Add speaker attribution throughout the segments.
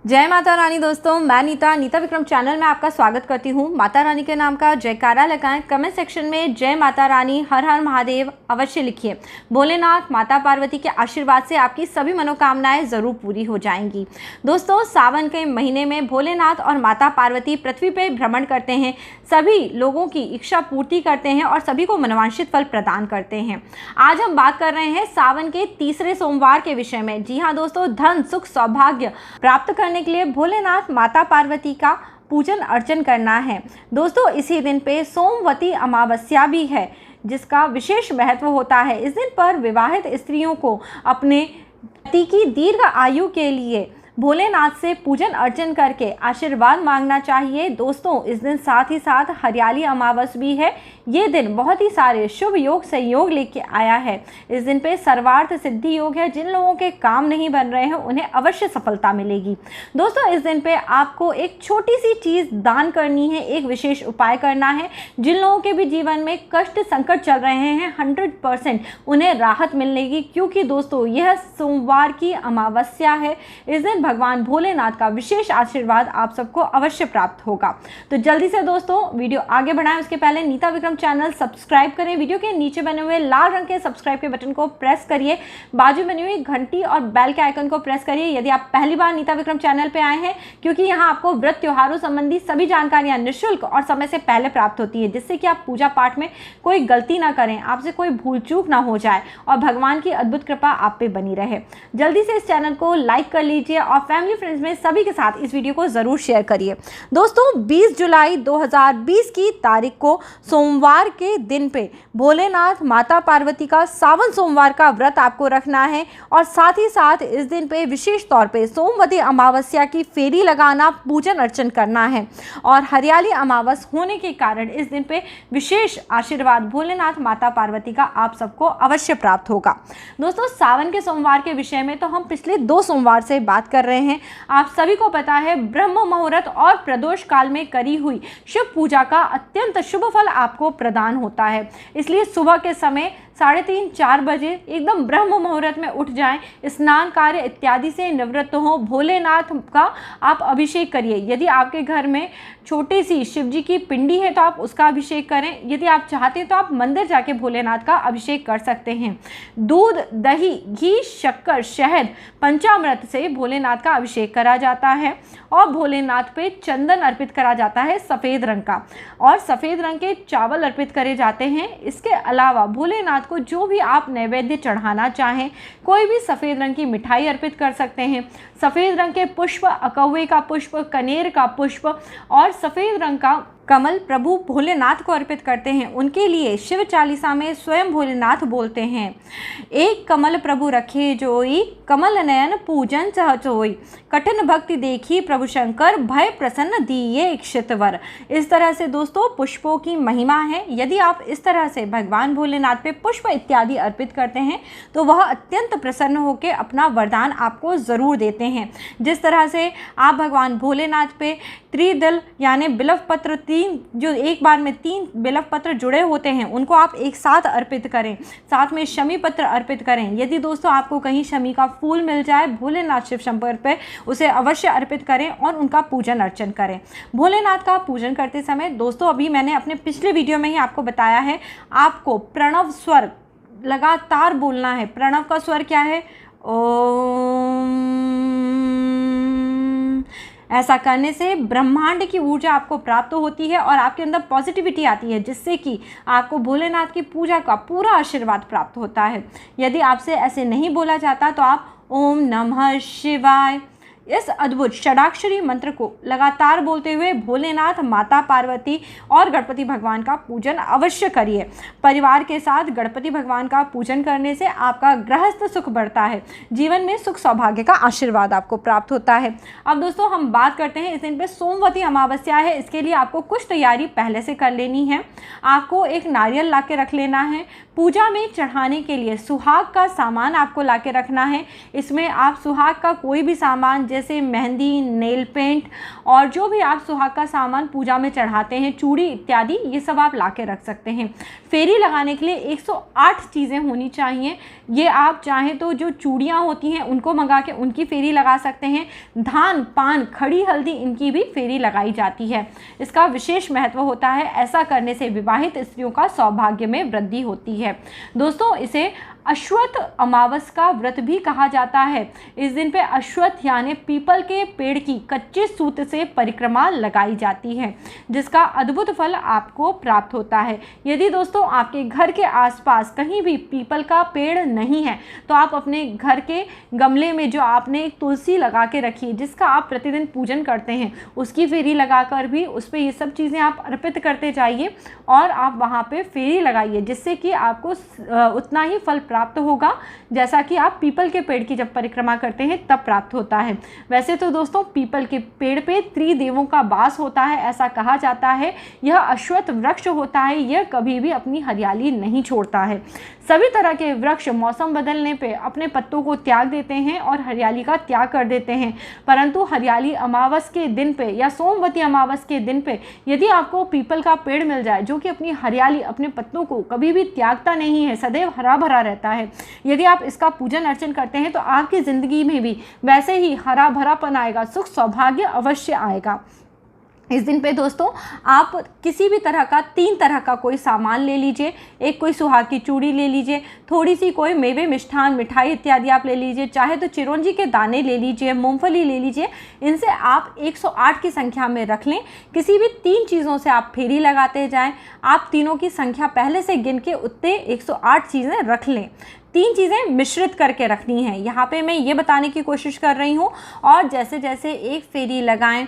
Speaker 1: जय माता रानी दोस्तों, मैं नीता विक्रम चैनल में आपका स्वागत करती हूँ। माता रानी के नाम का जयकारा लगाएं। कमेंट सेक्शन में जय माता रानी, हर हर महादेव अवश्य लिखिए। भोलेनाथ माता पार्वती के आशीर्वाद से आपकी सभी मनोकामनाएं ज़रूर पूरी हो जाएंगी। दोस्तों, सावन के महीने में भोलेनाथ और माता पार्वती पृथ्वी पर भ्रमण करते हैं, सभी लोगों की इच्छा पूर्ति करते हैं और सभी को मनोवांछित फल प्रदान करते हैं। आज हम बात कर रहे हैं सावन के तीसरे सोमवार के विषय में। जी हाँ दोस्तों, धन सुख सौभाग्य प्राप्त करने के लिए भोलेनाथ माता पार्वती का पूजन अर्चन करना है। दोस्तों, इसी दिन पे सोमवती अमावस्या भी है, जिसका विशेष महत्व होता है। इस दिन पर विवाहित स्त्रियों को अपने पति की दीर्घ आयु के लिए भोलेनाथ से पूजन अर्चन करके आशीर्वाद मांगना चाहिए। दोस्तों, इस दिन साथ ही साथ हरियाली अमावस भी है। ये दिन बहुत ही सारे शुभ योग संयोग लेके आया है। इस दिन पे सर्वार्थ सिद्धि योग है। जिन लोगों के काम नहीं बन रहे हैं उन्हें अवश्य सफलता मिलेगी। दोस्तों, इस दिन पे आपको एक छोटी सी चीज़ दान करनी है, एक विशेष उपाय करना है। जिन लोगों के भी जीवन में कष्ट संकट चल रहे हैं 100% उन्हें राहत मिलेगी, क्योंकि दोस्तों यह सोमवार की अमावस्या है। इस दिन भगवान भोलेनाथ का विशेष आशीर्वाद आप सबको अवश्य प्राप्त होगा। तो जल्दी से दोस्तों वीडियो आगे बढ़ाएं, उसके पहले नीता विक्रम चैनल सब्सक्राइब करें। वीडियो के नीचे बने हुए लाल रंग के सब्सक्राइब के बटन को प्रेस करिए, बाजू बनी हुई घंटी और बेल के आइकन को प्रेस करिए यदि आप पहली बार नीता विक्रम चैनल पे आए हैं, क्योंकि यहाँ आपको व्रत त्योहारों संबंधी सभी जानकारियां निःशुल्क और समय से पहले प्राप्त होती है, जिससे कि आप पूजा पाठ में कोई गलती ना करें, आपसे कोई भूल चूक ना हो जाए और भगवान की अद्भुत कृपा आप पे बनी रहे। जल्दी से इस चैनल को लाइक कर लीजिए और फैमिली फ्रेंड्स में सभी के साथ इस वीडियो को जरूर शेयर करिए। दोस्तों, 20 जुलाई 2020 की तारीख को सोमवार के दिन पे भोलेनाथ माता पार्वती का सावन सोमवार का व्रत आपको रखना है और साथ ही साथ इस दिन पे विशेष तौर पे सोमवती अमावस्या की फेरी लगाना, पूजन अर्चन करना है और हरियाली अमावस होने के कारण इस दिन पे विशेष आशीर्वाद भोलेनाथ माता पार्वती का आप सबको अवश्य प्राप्त होगा। दोस्तों, सावन के सोमवार के विषय में तो हम पिछले 2 सोमवार से बात कर रहे हैं। आप सभी को पता है, ब्रह्म मुहूर्त और प्रदोष काल में करी हुई शिव पूजा का अत्यंत शुभ फल आपको प्रदान होता है। इसलिए सुबह के समय 3:30-4 बजे एकदम ब्रह्म मुहूर्त में उठ जाएं, स्नान कार्य इत्यादि से निवृत्त हो, भोलेनाथ का आप अभिषेक करिए। यदि आपके घर में छोटी सी शिव जी की पिंडी है तो आप उसका अभिषेक करें। यदि आप चाहते हैं तो आप मंदिर जाके भोलेनाथ का अभिषेक कर सकते हैं। दूध, दही, घी, शक्कर, शहद, पंचामृत से भोलेनाथ का अभिषेक करा जाता है और भोलेनाथ पे चंदन अर्पित करा जाता है सफ़ेद रंग का, और सफ़ेद रंग के चावल अर्पित करे जाते हैं। इसके अलावा भोलेनाथ को जो भी आप नैवेद्य चढ़ाना चाहें, कोई भी सफ़ेद रंग की मिठाई अर्पित कर सकते हैं। सफ़ेद रंग के पुष्प, अकौवे का पुष्प, कनेर का पुष्प और सफ़ेद रंग का कमल प्रभु भोलेनाथ को अर्पित करते हैं। उनके लिए शिव चालीसा में स्वयं भोलेनाथ बोलते हैं, एक कमल प्रभु रखे जोई, कमल नयन पूजन सहचोई, कठिन भक्ति देखी प्रभु शंकर, भय प्रसन्न दिए इक्षितवर। इस तरह से दोस्तों पुष्पों की महिमा है। यदि आप इस तरह से भगवान भोलेनाथ पे पुष्प इत्यादि अर्पित करते हैं तो वह अत्यंत प्रसन्न होकर अपना वरदान आपको ज़रूर देते हैं। जिस तरह से आप भगवान भोलेनाथ पे त्रिदल यानी बिल्व पत्र, 3 जो एक बार में 3 बिल्व पत्र जुड़े होते हैं, उनको आप एक साथ अर्पित करें, साथ में शमी पत्र अर्पित करें। यदि दोस्तों आपको कहीं शमी का फूल मिल जाए, भोलेनाथ शिव शंकर पे उसे अवश्य अर्पित करें और उनका पूजन अर्चन करें। भोलेनाथ का पूजन करते समय दोस्तों, अभी मैंने अपने पिछले वीडियो में ही आपको बताया है, आपको प्रणव स्वर लगातार बोलना है। प्रणव का स्वर क्या है? ओम। ऐसा करने से ब्रह्मांड की ऊर्जा आपको प्राप्त होती है और आपके अंदर पॉजिटिविटी आती है, जिससे कि आपको भोलेनाथ की पूजा का पूरा आशीर्वाद प्राप्त होता है। यदि आपसे ऐसे नहीं बोला जाता तो आप ओम नमः शिवाय इस अद्भुत षडाक्षरी मंत्र को लगातार बोलते हुए भोलेनाथ, माता पार्वती और गणपति भगवान का पूजन अवश्य करिए। परिवार के साथ गणपति भगवान का पूजन करने से आपका गृहस्थ सुख बढ़ता है, जीवन में सुख सौभाग्य का आशीर्वाद आपको प्राप्त होता है। अब दोस्तों हम बात करते हैं, इस दिन पे सोमवती अमावस्या है। इसके लिए आपको कुछ तैयारी पहले से कर लेनी है। आपको एक नारियल ला के रख लेना है, पूजा में चढ़ाने के लिए सुहाग का सामान आपको ला के रखना है। इसमें आप सुहाग का कोई भी सामान जैसे मेहंदी, नेल पेंट और जो भी आप सुहाग का सामान पूजा में चढ़ाते हैं, चूड़ी इत्यादि, ये सब आप ला के रख सकते हैं। फेरी लगाने के लिए 108 चीज़ें होनी चाहिए। ये आप चाहें तो जो चूड़ियाँ होती हैं उनको मंगा के उनकी फेरी लगा सकते हैं। धान, पान, खड़ी हल्दी, इनकी भी फेरी लगाई जाती है। इसका विशेष महत्व होता है। ऐसा करने से विवाहित स्त्रियों का सौभाग्य में वृद्धि होती है। दोस्तों, इसे अश्वत्थ अमावस का व्रत भी कहा जाता है। इस दिन पे अश्वत्थ यानी पीपल के पेड़ की कच्चे सूत से परिक्रमा लगाई जाती है, जिसका अद्भुत फल आपको प्राप्त होता है। यदि दोस्तों आपके घर के आसपास कहीं भी पीपल का पेड़ नहीं है तो आप अपने घर के गमले में जो आपने एक तुलसी लगा के रखी है, जिसका आप प्रतिदिन पूजन करते हैं, उसकी फेरी लगाकर भी उस पर ये सब चीज़ें आप अर्पित करते जाइए और आप वहाँ पे फेरी लगाइए, जिससे कि आपको उतना ही फल प्राप्त होगा जैसा कि आप पीपल के पेड़ की जब परिक्रमा करते हैं तब प्राप्त होता है। वैसे तो दोस्तों पीपल के पेड़ पे त्रिदेवों का वास होता है, ऐसा कहा जाता है। यह अश्वत्थ वृक्ष होता है, यह कभी भी अपनी हरियाली नहीं छोड़ता है। सभी तरह के वृक्ष मौसम बदलने पे अपने पत्तों को त्याग देते हैं और हरियाली का त्याग कर देते हैं, परंतु हरियाली अमावस के दिन पे या सोमवती अमावस के दिन पे यदि आपको पीपल का पेड़ मिल जाए जो कि अपनी हरियाली, अपने पत्तों को कभी भी त्यागता नहीं है, सदैव हरा भरा रहता है, यदि आप इसका पूजन अर्चन करते हैं तो आपकी ज़िंदगी में भी वैसे ही हरा भरापन आएगा, सुख सौभाग्य अवश्य आएगा। इस दिन पे दोस्तों आप किसी भी तरह का 3 तरह का कोई सामान ले लीजिए। एक कोई सुहाग की चूड़ी ले लीजिए, थोड़ी सी कोई मेवे, मिष्ठान, मिठाई इत्यादि आप ले लीजिए, चाहे तो चिरौंजी के दाने ले लीजिए, मूंगफली ले लीजिए। इनसे आप 108 की संख्या में रख लें। किसी भी 3 चीज़ों से आप फेरी लगाते जाएं। आप तीनों की संख्या पहले से गिन के उतने 108 चीज़ें रख लें। 3 चीज़ें मिश्रित करके रखनी है। यहाँ पे मैं ये बताने की कोशिश कर रही हूँ। और जैसे जैसे एक फेरी लगाएं,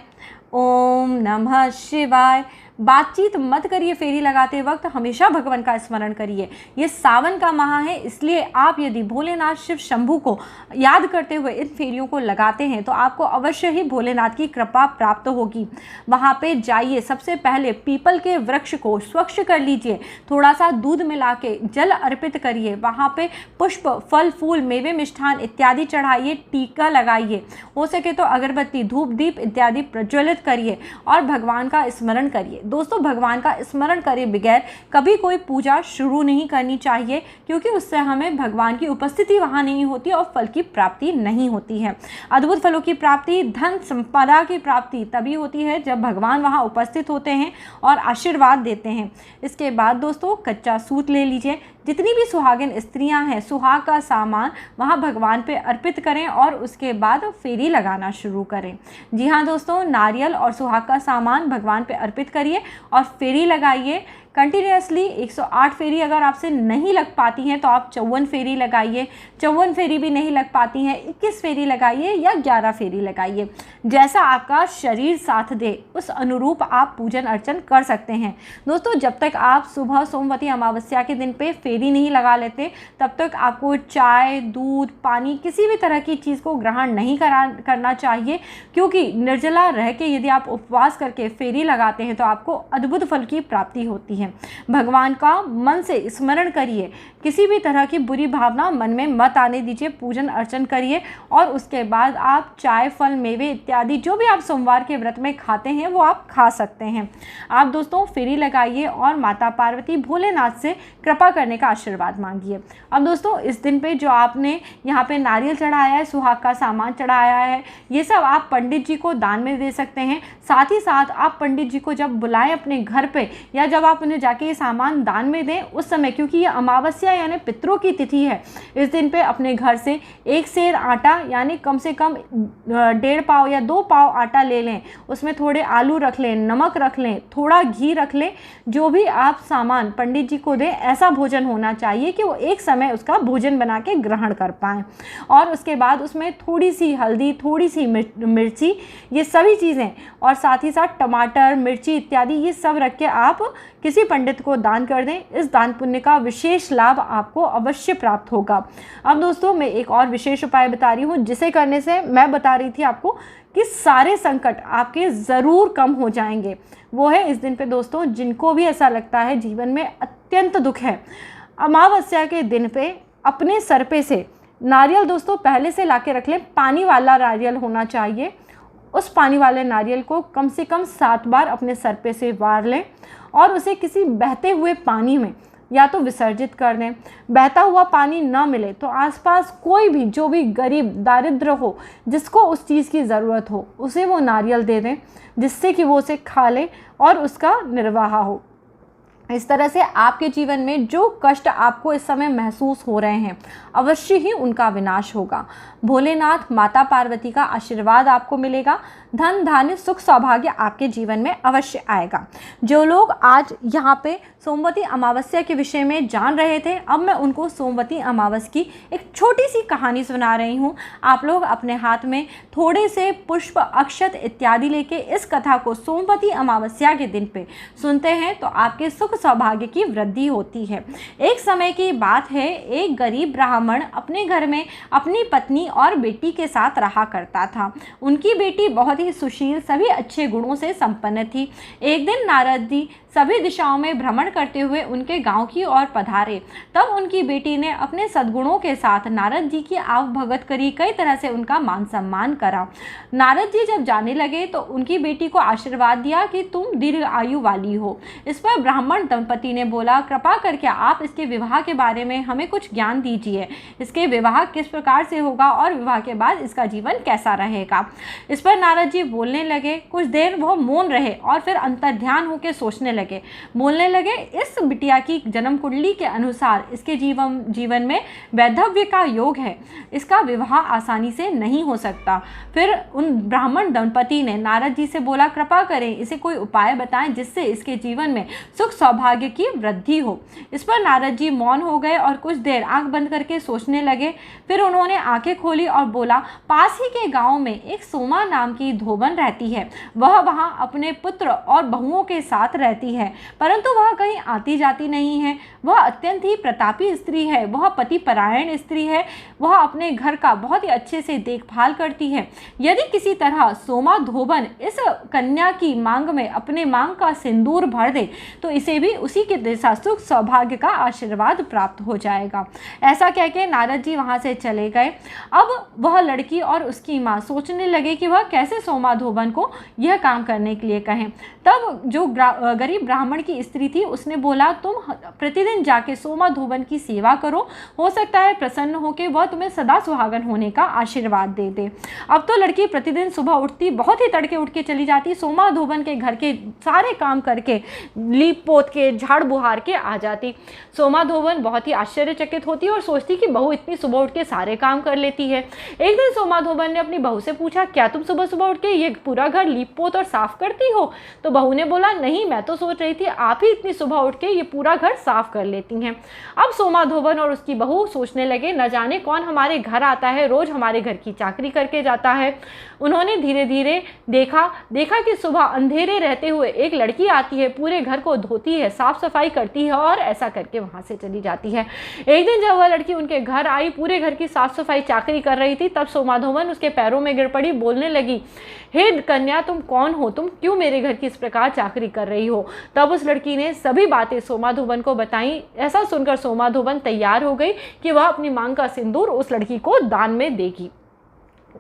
Speaker 1: ओम नमः शिवाय, बातचीत मत करिए। फेरी लगाते वक्त हमेशा भगवान का स्मरण करिए। ये सावन का माह है, इसलिए आप यदि भोलेनाथ शिव शंभू को याद करते हुए इन फेरियों को लगाते हैं तो आपको अवश्य ही भोलेनाथ की कृपा प्राप्त होगी। वहाँ पे जाइए, सबसे पहले पीपल के वृक्ष को स्वच्छ कर लीजिए, थोड़ा सा दूध मिला के जल अर्पित करिए, वहाँ पे पुष्प, फल, फूल, मेवे, मिष्ठान इत्यादि चढ़ाइए, टीका लगाइए, हो सके तो अगरबत्ती, धूप, दीप इत्यादि प्रज्वलित करिए और भगवान का स्मरण करिए। दोस्तों, भगवान का स्मरण करे बगैर कभी कोई पूजा शुरू नहीं करनी चाहिए, क्योंकि उससे हमें भगवान की उपस्थिति वहाँ नहीं होती और फल की प्राप्ति नहीं होती है। अद्भुत फलों की प्राप्ति, धन संपदा की प्राप्ति तभी होती है जब भगवान वहाँ उपस्थित होते हैं और आशीर्वाद देते हैं। इसके बाद दोस्तों कच्चा सूत ले लीजिए। जितनी भी सुहागिन स्त्रियां हैं, सुहाग का सामान वहाँ भगवान पे अर्पित करें और उसके बाद फेरी लगाना शुरू करें। जी हाँ दोस्तों, नारियल और सुहाग का सामान भगवान पे अर्पित करिए और फेरी लगाइए। कंटिन्यूसली 108 फेरी अगर आपसे नहीं लग पाती हैं तो आप 54 फेरी लगाइए। 54 फेरी भी नहीं लग पाती हैं, 21 फेरी लगाइए या 11 फेरी लगाइए। जैसा आपका शरीर साथ दे उस अनुरूप आप पूजन अर्चन कर सकते हैं। दोस्तों, जब तक आप सुबह सोमवती अमावस्या के दिन पे फेरी नहीं लगा लेते तब तक आपको चाय, दूध, पानी, किसी भी तरह की चीज़ को ग्रहण नहीं करना चाहिए, क्योंकि निर्जला रह के यदि आप उपवास करके फेरी लगाते हैं तो आपको अद्भुत फल की प्राप्ति होती है। भगवान का मन से स्मरण करिए, किसी भी तरह की बुरी भावना मन में मत आने दीजिए, पूजन अर्चन करिए और उसके बाद आप चाय, फल, मेवे इत्यादि जो भी आप सोमवार के व्रत में खाते हैं वो आप खा सकते हैं। आप दोस्तों फेरी लगाइए और माता पार्वती, भोलेनाथ से कृपा करने का आशीर्वाद मांगिए। अब दोस्तों, इस दिन पे जो आपने यहाँ पे नारियल चढ़ाया है, सुहाग का सामान चढ़ाया है, ये सब आप पंडित जी को दान में दे सकते हैं। साथ ही साथ आप पंडित जी को जब बुलाएं अपने घर पे या जब आप उन्हें जाके ये सामान दान में दें उस समय, क्योंकि ये अमावस्या यानी पितरों की तिथि है, इस दिन पे अपने घर से 1 सेर आटा यानी कम से कम 1.5 पाव या 2 पाव आटा ले लें, उसमें थोड़े आलू रख लें, नमक रख लें, थोड़ा घी रख लें। जो भी आप सामान पंडित जी को दें ऐसा भोजन होना चाहिए कि वो एक समय उसका भोजन बना के ग्रहण कर पाएँ। और उसके बाद उसमें थोड़ी सी हल्दी, थोड़ी सी मिर्ची, ये सभी चीज़ें और साथ ही साथ टमाटर, मिर्ची इत्यादि ये सब रख के आप किसी पंडित को दान कर दें। इस दान पुण्य का विशेष लाभ आपको अवश्य प्राप्त होगा। अब दोस्तों, मैं एक और विशेष उपाय बता रही हूँ, जिसे करने से मैं बता रही थी आपको कि सारे संकट आपके ज़रूर कम हो जाएंगे। वो है इस दिन पे दोस्तों, जिनको भी ऐसा लगता है जीवन में अत्यंत दुख है, अमावस्या के दिन पे अपने सर पे से नारियल दोस्तों पहले से ला के रख लें, पानी वाला नारियल होना चाहिए। उस पानी वाले नारियल को कम से कम 7 बार अपने सर पे से वार लें और उसे किसी बहते हुए पानी में या तो विसर्जित कर दें। बहता हुआ पानी ना मिले तो आसपास कोई भी जो भी गरीब दारिद्र हो, जिसको उस चीज़ की ज़रूरत हो, उसे वो नारियल दे दें, जिससे कि वो उसे खा ले और उसका निर्वाह हो। इस तरह से आपके जीवन में जो कष्ट आपको इस समय महसूस हो रहे हैं, अवश्य ही उनका विनाश होगा। भोलेनाथ माता पार्वती का आशीर्वाद आपको मिलेगा। धन धान्य सुख सौभाग्य आपके जीवन में अवश्य आएगा। जो लोग आज यहाँ पे सोमवती अमावस्या के विषय में जान रहे थे, अब मैं उनको सोमवती अमावस्या की एक छोटी सी कहानी सुना रही हूँ। आप लोग अपने हाथ में थोड़े से पुष्प, अक्षत इत्यादि लेके इस कथा को सोमवती अमावस्या के दिन पे सुनते हैं तो आपके सुख सौभाग्य की वृद्धि होती है। एक समय की बात है, एक गरीब ब्राह्मण अपने घर में अपनी पत्नी और बेटी के साथ रहा करता था। उनकी बेटी बहुत ही सुशील, सभी अच्छे गुणों से संपन्न थी। एक दिन नारद जी सभी दिशाओं में भ्रमण करते हुए उनके गांव की ओर पधारे। तब उनकी बेटी ने अपने सद्गुणों के साथ नारद जी की आवभगत करी, कई तरह से उनका मान सम्मान करा। नारद जी जब जाने लगे तो उनकी बेटी को आशीर्वाद दिया कि तुम दीर्घ आयु वाली हो। इस पर ब्राह्मण दंपति ने बोला, कृपा करके आप इसके विवाह के बारे में हमें कुछ ज्ञान दीजिए। इसके विवाह किस प्रकार से होगा और विवाह के बाद इसका जीवन कैसा रहेगा। इस पर नारद जी बोलने लगे। कुछ देर वह मौन रहे और फिर अंतर्ध्यान होकर सोचने लगे। बोलने लगे, इस बिटिया की जन्म कुंडली के अनुसार इसके जीवन में वैधव्य का योग है। इसका विवाह आसानी से नहीं हो सकता। फिर उन ब्राह्मण दंपति ने नारद जी से बोला, कृपा करें इसे कोई उपाय बताएं जिससे इसके जीवन में सुख सौभाग्य की वृद्धि हो। इस पर नारद जी मौन हो गए और कुछ देर आंख बंद करके सोचने लगे। फिर उन्होंने आंखें खोली और बोला, पास ही के गांव में एक सोमा नाम की धोबन रहती है। वह वहां अपने पुत्र और बहुओं के साथ रहती है, परंतु वह कहीं आती जाती नहीं है। वह अत्यंत ही प्रतापी स्त्री है। वह पति परायण स्त्री है। वह अपने घर का बहुत ही अच्छे से देखभाल करती है। यदि किसी तरह सोमा धोबन इस कन्या की मांग में अपने मांग का सिंदूर भर दे तो इसे भी उसी के दिशा सुख सौभाग्य का आशीर्वाद प्राप्त हो जाएगा। ऐसा कह के नारद जी वहां से चले गए। अब वह लड़की और उसकी माँ सोचने लगे कि वह कैसे सोमा धोबन को यह काम करने के लिए कहें। तब जो गरीब ब्राह्मण की स्त्री थी उसने बोला, तुम प्रतिदिन जाके सोमा धोबन की सेवा करो, हो सकता है प्रसन्न होकर वह तुम्हें सदा सुहागन होने का आशीर्वाद दे दे। अब तो लड़की प्रतिदिन सुबह उठती, बहुत ही तड़के उठ के चली जाती, सोमा धोबन के घर के सारे काम करके लीप पोत के झाड़ बुहार के आ जाती। सोमा धोबन बहुत ही आश्चर्यचकित होती और सोचती कि बहू इतनी सुबह उठ के सारे काम कर लेती है। एक दिन सोमा धोबन ने अपनी बहू से पूछा, क्या तुम सुबह सुबह उठ के ये पूरा घर लीप पोत और साफ करती हो? तो बहू ने बोला, नहीं, मैं तो सोच रही थी आप ही इतनी सुबह उठ के ये पूरा घर साफ कर लेती हैं। अब सोमा धोबन और उसकी बहू सोचने लगे, न जाने कौन हमारे घर आता है, रोज हमारे घर की चाकरी करके जाता है। उन्होंने धीरे धीरे देखा कि सुबह अंधेरे रहते हुए एक लड़की आती है, पूरे घर को धोती है, साफ सफाई करती है और ऐसा करके वहां से चली जाती है। एक दिन जब वह लड़की उनके घर आई, पूरे घर की साफ सफाई चाकरी कर रही थी, तब सोमा धोबन उसके पैरों में गिर पड़ी, बोलने लगी, हे कन्या, तुम कौन हो? तुम क्यों मेरे घर की इस प्रकार चाकरी कर रही हो? तब उस लड़की ने सभी बातें सोमा धोबन को बताई। ऐसा सुनकर सोमा धोबन तैयार हो गई कि वह अपनी मांग का सिंदूर उस लड़की को दान में देगी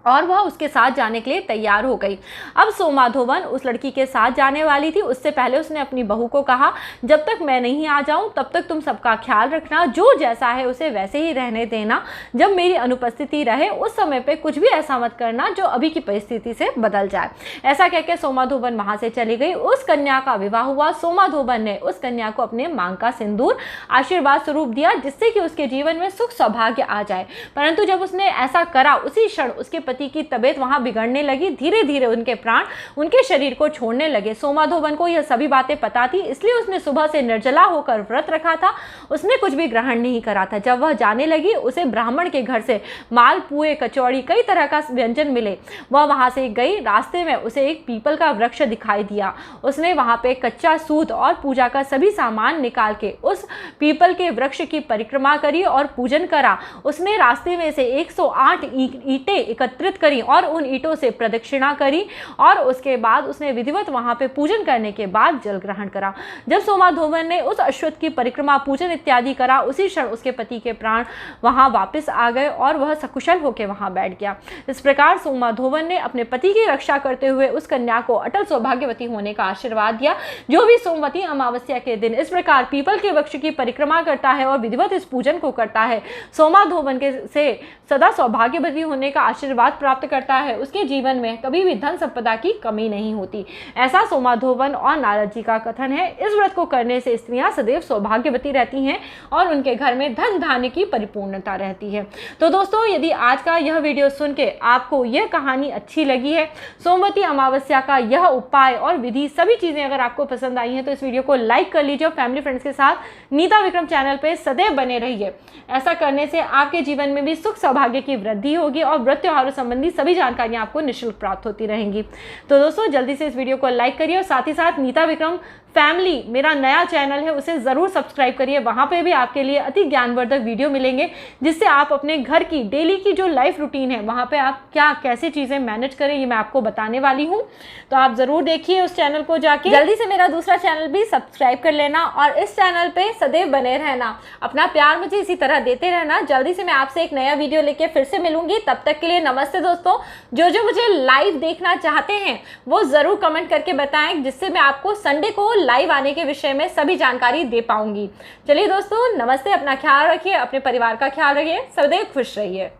Speaker 1: और वह उसके साथ जाने के लिए तैयार हो गई। अब सोमा धोबन उस लड़की के साथ जाने वाली थी। उससे पहले उसने अपनी बहू को कहा, जब तक मैं नहीं आ जाऊं तब तक तुम सबका ख्याल रखना, जो जैसा है उसे वैसे ही रहने देना। जब मेरी अनुपस्थिति रहे उस समय पे कुछ भी ऐसा मत करना जो अभी की परिस्थिति से बदल जाए। ऐसा कहकर सोमा धोबन वहां से चली गई। उस कन्या का विवाह हुआ। सोमा धोबन ने उस कन्या को अपने मांग का सिंदूर आशीर्वाद स्वरूप दिया, जिससे कि उसके जीवन में सुख सौभाग्य आ जाए। परंतु जब उसने ऐसा करा, उसी क्षण उसके पति की तबीयत वहां बिगड़ने लगी। धीरे धीरे उनके प्राण उनके शरीर को छोड़ने लगे। सोमा धोबन को यह सभी बातें पता थी, इसलिए उसने सुबह से निर्जला होकर व्रत रखा था। उसने कुछ भी ग्रहण नहीं करा था। जब वह जाने लगी, उसे ब्राह्मण के घर से माल पुए कचौड़ी कई तरह का व्यंजन मिले। वह वहां से गई। रास्ते में उसे एक पीपल का वृक्ष दिखाई दिया। उसने वहां पे कच्चा सूत और पूजा का सभी सामान निकाल के उस पीपल के वृक्ष की परिक्रमा करी और पूजन करा। उसने रास्ते में से 108 ईंटें एकत्रित एकत्रित करी और उन ईंटों से प्रदक्षिणा करी और उसके बाद उसने विधिवत वहां पे पूजन करने के बाद जल ग्रहण करा। जब सोमाधोवन ने उस अश्वत्थ की परिक्रमा, पूजन इत्यादि करा, उसी क्षण उसके पति के प्राण वहां वापस आ गए और वह सकुशल होकर वहां बैठ गया। इस प्रकार सोमाधोवन ने अपने पति की रक्षा करते हुए उस कन्या को अटल सौभाग्यवती होने का आशीर्वाद दिया। जो भी सोमवती अमावस्या के दिन इस प्रकार पीपल के वृक्ष की परिक्रमा करता है और विधिवत इस पूजन को करता है, सोमाधोवन के से सदा सौभाग्यवती होने का आशीर्वाद प्राप्त करता है, उसके जीवन में कभी भी धन संपदा की कमी नहीं होती। ऐसा सोमाधोवन और नारद जी का कथन है। इस व्रत को करने से स्त्रियां सदैव सौभाग्यवती रहती हैं और उनके घर में धन धान्य की परिपूर्णता रहती है। तो दोस्तों, यदि आज का यह वीडियो सुन के आपको यह कहानी अच्छी लगी है, सोमवती अमावस्या का यह उपाय और विधि सभी चीजें अगर आपको पसंद आई हैं, तो इस वीडियो को लाइक कर लीजिए और फैमिली फ्रेंड्स के साथ नीता विक्रम चैनल पे सदैव बने रहिए। ऐसा करने से आपके जीवन में भी सुख सौभाग्य की वृद्धि होगी और व्रत त्योहारों संबंधी सभी जानकारियां आपको निःशुल्क प्राप्त होती रहेंगी। तो दोस्तों, जल्दी से इस वीडियो को लाइक करिए और साथ ही साथ नीता विक्रम फैमिली मेरा नया चैनल है, उसे ज़रूर सब्सक्राइब करिए। वहाँ पे भी आपके लिए अति ज्ञानवर्धक वीडियो मिलेंगे, जिससे आप अपने घर की डेली की जो लाइफ रूटीन है वहाँ पे आप कैसे चीज़ें मैनेज करें, ये मैं आपको बताने वाली हूँ। तो आप ज़रूर देखिए उस चैनल को जाके। जल्दी से मेरा दूसरा चैनल भी सब्सक्राइब कर लेना और इस चैनल पर सदैव बने रहना। अपना प्यार मुझे इसी तरह देते रहना। जल्दी से मैं आपसे एक नया वीडियो लेके फिर से मिलूंगी। तब तक के लिए नमस्ते दोस्तों। जो मुझे लाइव देखना चाहते हैं वो ज़रूर कमेंट करके बताएं, जिससे मैं आपको संडे को लाइव आने के विषय में सभी जानकारी दे पाऊंगी। चलिए दोस्तों, नमस्ते। अपना ख्याल रखिए, अपने परिवार का ख्याल रखिए, सदैव खुश रहिए।